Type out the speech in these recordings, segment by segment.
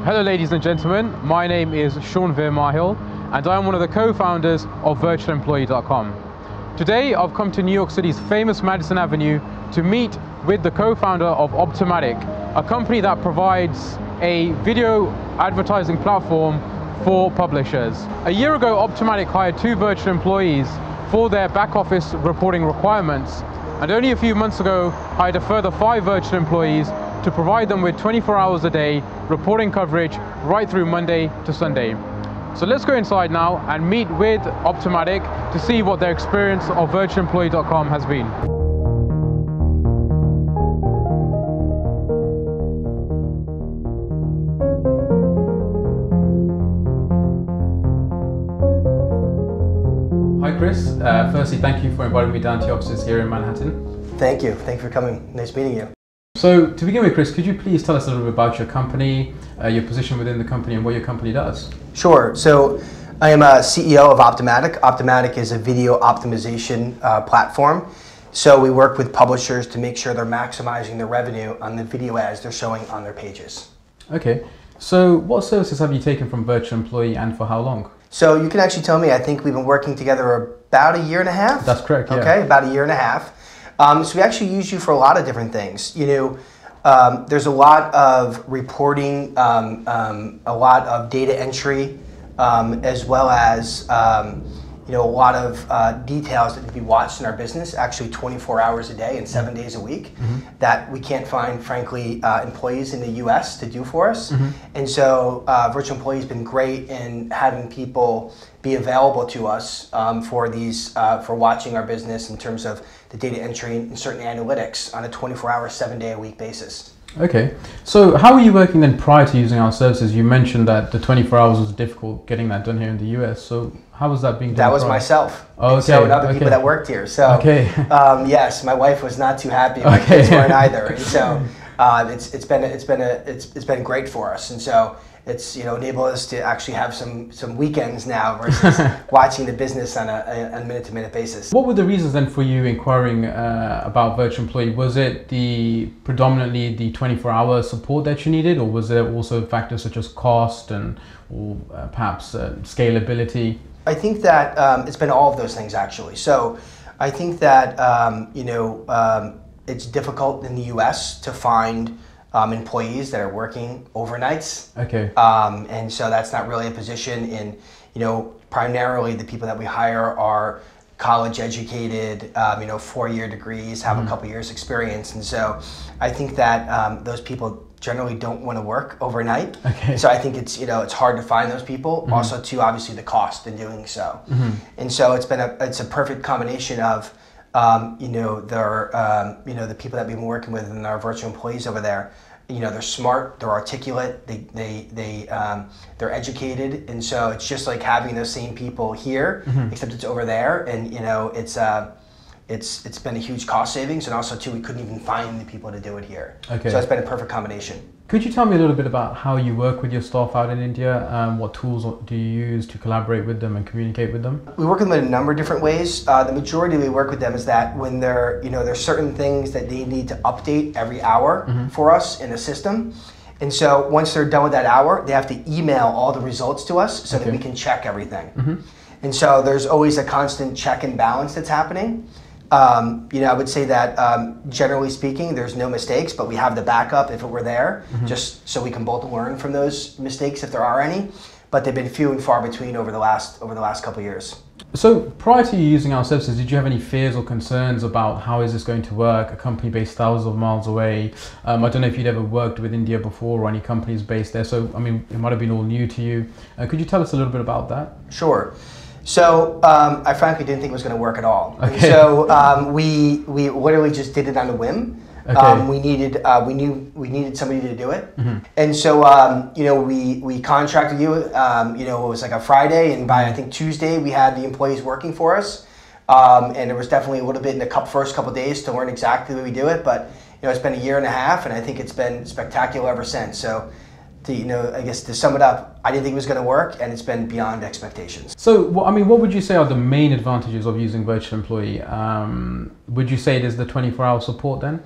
Hello ladies and gentlemen, my name is Sean Vermahill and I'm one of the co-founders of virtualemployee.com. Today I've come to New York City's famous Madison Avenue to meet with the co-founder of Optimatic, a company that provides a video advertising platform for publishers. A year ago, Optimatic hired 2 virtual employees for their back office reporting requirements, and only a few months ago hired a further 5 virtual employees to provide them with 24 hours a day reporting coverage right through Monday to Sunday. So let's go inside now and meet with Optimatic to see what their experience of virtualemployee.com has been. Hi Chris, firstly thank you for inviting me down to your offices here in Manhattan. Thank you, thanks for coming, nice meeting you. So to begin with, Chris, could you please tell us a little bit about your company, your position within the company and what your company does? Sure, so I am a CEO of Optimatic. Optimatic is a video optimization platform. So we work with publishers to make sure they're maximizing their revenue on the video ads they're showing on their pages. Okay, so what services have you taken from Virtual Employee and for how long? So you can actually tell me, I think we've been working together about a year and a half. That's correct, yeah. Okay, about a year and a half. So we actually use you for a lot of different things. You know, there's a lot of reporting, a lot of data entry, as well as you know, a lot of details that can be watched in our business, actually 24 hours a day and 7 days a week, that we can't find, frankly, employees in the US to do for us. And so Virtual Employee has been great in having people be available to us for these, for watching our business in terms of the data entry and certain analytics on a 24-hour, 7-day-a-week basis. Okay, so how were you working then prior to using our services? You mentioned that the 24 hours was difficult getting that done here in the US, so how was that being done? That was myself. Oh, okay. And so and other people that worked here. So yes, my wife was not too happy. My kids weren't either. And so it's been great for us. And so it's, you know, enabled us to actually have some weekends now versus watching the business on a minute-to-minute basis. What were the reasons then for you inquiring about Virtual Employee? Was it predominantly the 24-hour support that you needed, or was there also factors such as cost and or perhaps scalability? I think that it's been all of those things actually. So I think that you know, it's difficult in the US to find employees that are working overnights. Okay. And so that's not really a position in, you know, primarily the people that we hire are college educated, you know, 4-year degrees, have a couple years experience. And so I think that those people generally don't want to work overnight. Okay. So I think it's, you know, it's hard to find those people. Also too, obviously the cost in doing so. And so it's a perfect combination of you know, you know, the people that we've been working with and our virtual employees over there, you know, they're smart, they're articulate, they're educated, and so it's just like having those same people here, except it's over there, and you know, it's been a huge cost savings, and also too, we couldn't even find the people to do it here. Okay. So it's been a perfect combination. Could you tell me a little bit about how you work with your staff out in India? What tools do you use to collaborate with them and communicate with them? We work with them in a number of different ways. The majority we work with them is that when they're, you know, there's certain things that they need to update every hour for us in the system. And so once they're done with that hour, they have to email all the results to us so that we can check everything. And so there's always a constant check and balance that's happening. You know, I would say that generally speaking, there's no mistakes, but we have the backup if it were there, just so we can both learn from those mistakes if there are any. But they've been few and far between over the last couple of years. So prior to you using our services, did you have any fears or concerns about how is this going to work? A company based thousands of miles away. I don't know if you'd ever worked with India before or any companies based there. So I mean, it might have been all new to you. Could you tell us a little bit about that? Sure. So I frankly didn't think it was going to work at all. Okay. So we literally just did it on a whim. Okay. We needed somebody to do it, and so you know, we contracted you. You know, it was like a Friday, and by I think Tuesday we had the employees working for us, and it was definitely a little bit in the first couple of days to learn exactly the way we do it. But you know, it's been a year and a half, and I think it's been spectacular ever since. So you know, I guess to sum it up, I didn't think it was going to work, and it's been beyond expectations. So, I mean, what would you say are the main advantages of using Virtual Employee? Would you say it is the 24-hour support then?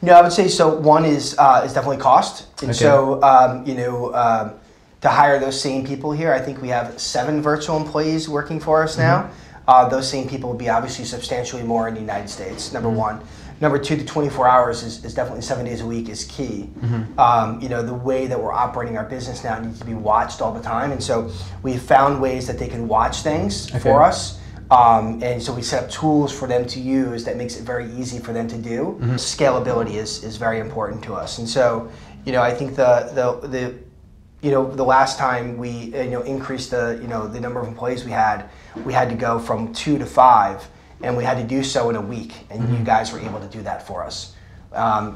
No, I would say so. One is definitely cost, and so you know, to hire those same people here. I think we have 7 virtual employees working for us now. Those same people will be obviously substantially more in the United States, number one. Number two, the 24 hours is definitely 7 days a week is key. You know, the way that we're operating our business now needs to be watched all the time. And so we found ways that they can watch things for us. And so we set up tools for them to use that makes it very easy for them to do. Scalability is very important to us. And so, you know, I think the last time we increased the number of employees we had to go from 2 to 5, and we had to do so in a week. And you guys were able to do that for us.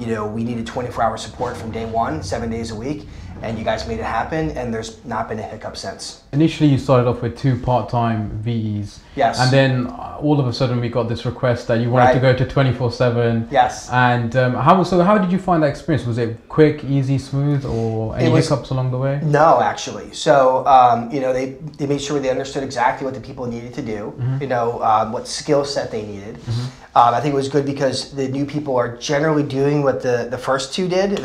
You know, we needed 24-hour support from day one, 7 days a week, and you guys made it happen, and there's not been a hiccup since. Initially, you started off with 2 part-time VEs. Yes. And then all of a sudden, we got this request that you wanted to go to 24/7. Yes. And how did you find that experience? Was it quick, easy, smooth, or any hiccups along the way? No, actually. So, you know, they made sure they understood exactly what the people needed to do, you know, what skill set they needed. I think it was good because the new people are generally doing what the first 2 did.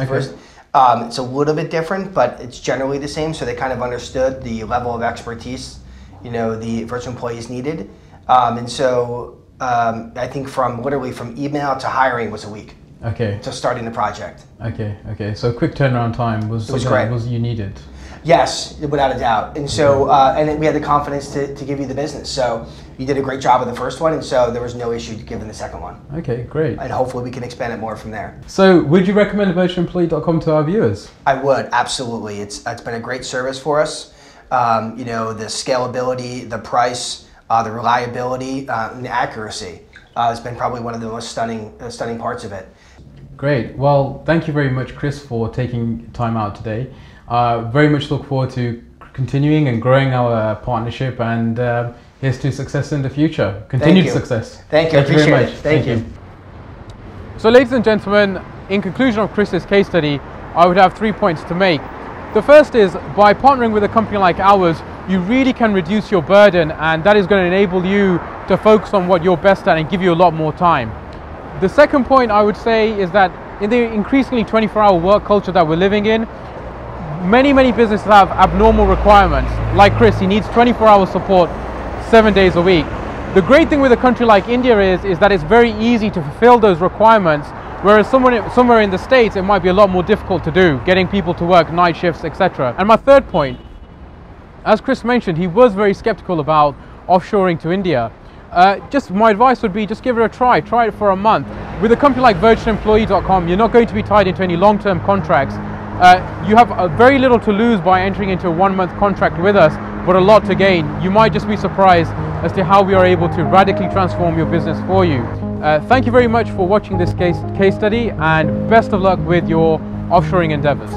It's a little bit different, but it's generally the same. So they kind of understood the level of expertise, you know, the virtual employees needed. And so I think literally from email to hiring was a week. Okay. To starting the project. Okay. So quick turnaround time was you needed. Yes, without a doubt. And so, and then we had the confidence to give you the business. So you did a great job with the first one, and so there was no issue given the second one. Okay, great. And hopefully we can expand it more from there. So would you recommend virtualemployee.com to our viewers? I would, absolutely. It's been a great service for us. You know, the scalability, the price, the reliability, and the accuracy has been probably one of the most stunning parts of it. Great. Well, thank you very much, Chris, for taking time out today. Very much look forward to continuing and growing our partnership, and here's to success in the future. Continued success. Thank you. Thank you very much. Thank you. So, ladies and gentlemen, in conclusion of Chris's case study, I would have 3 points to make. The first is, by partnering with a company like ours, you really can reduce your burden, and that is going to enable you to focus on what you're best at and give you a lot more time. The second point I would say is that in the increasingly 24-hour work culture that we're living in, many businesses have abnormal requirements. Like Chris, he needs 24-hour support 7 days a week. The great thing with a country like India is that it's very easy to fulfill those requirements, whereas somewhere in the States it might be a lot more difficult to do, getting people to work night shifts, etc. And my third point, as Chris mentioned, he was very skeptical about offshoring to India. Just my advice would be, just give it a try. Try it for a month. With a company like virtualemployee.com, you're not going to be tied into any long-term contracts. You have very little to lose by entering into a 1-month contract with us, but a lot to gain. You might just be surprised as to how we are able to radically transform your business for you. Thank you very much for watching this case study, and best of luck with your offshoring endeavors.